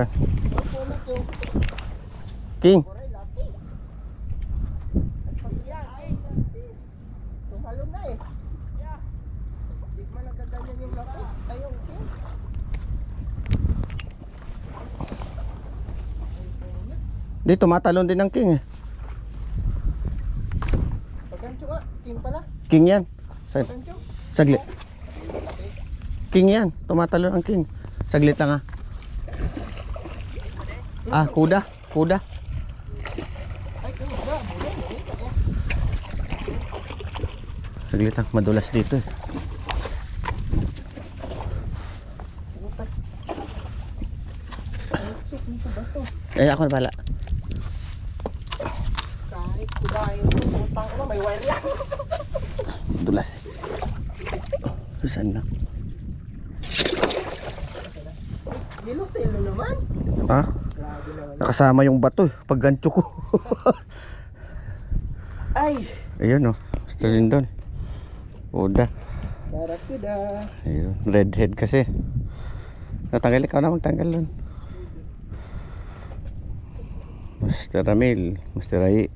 Yan. King. Tumalon na eh. Di man nagkaganyan yung lapis. Ayun, king. Dito matalon din ng king eh. Paggancho nga, king pala. King yan. Paggancho. Saglit. King yan. Tumatalon ang king. Saglit lang ah. Ah, kuda. Kuda. Ay, king ba? Saglit lang. Madulas dito eh. Sa bato. Eh, ako na pala. Kahit kudahin ko, utang ko may wire yan. Madulas eh. Saan lang? Lilo-tilo naman. Ha? Grabe naman. Nakasama yung bato eh. Pag gancho ko. Ay! Ayun oh. Basta rin doon. Kuda. Barakuda. Ayun. Redhead kasi. Natanggal ikaw na magtanggal doon. Master Ramil. Master Rai.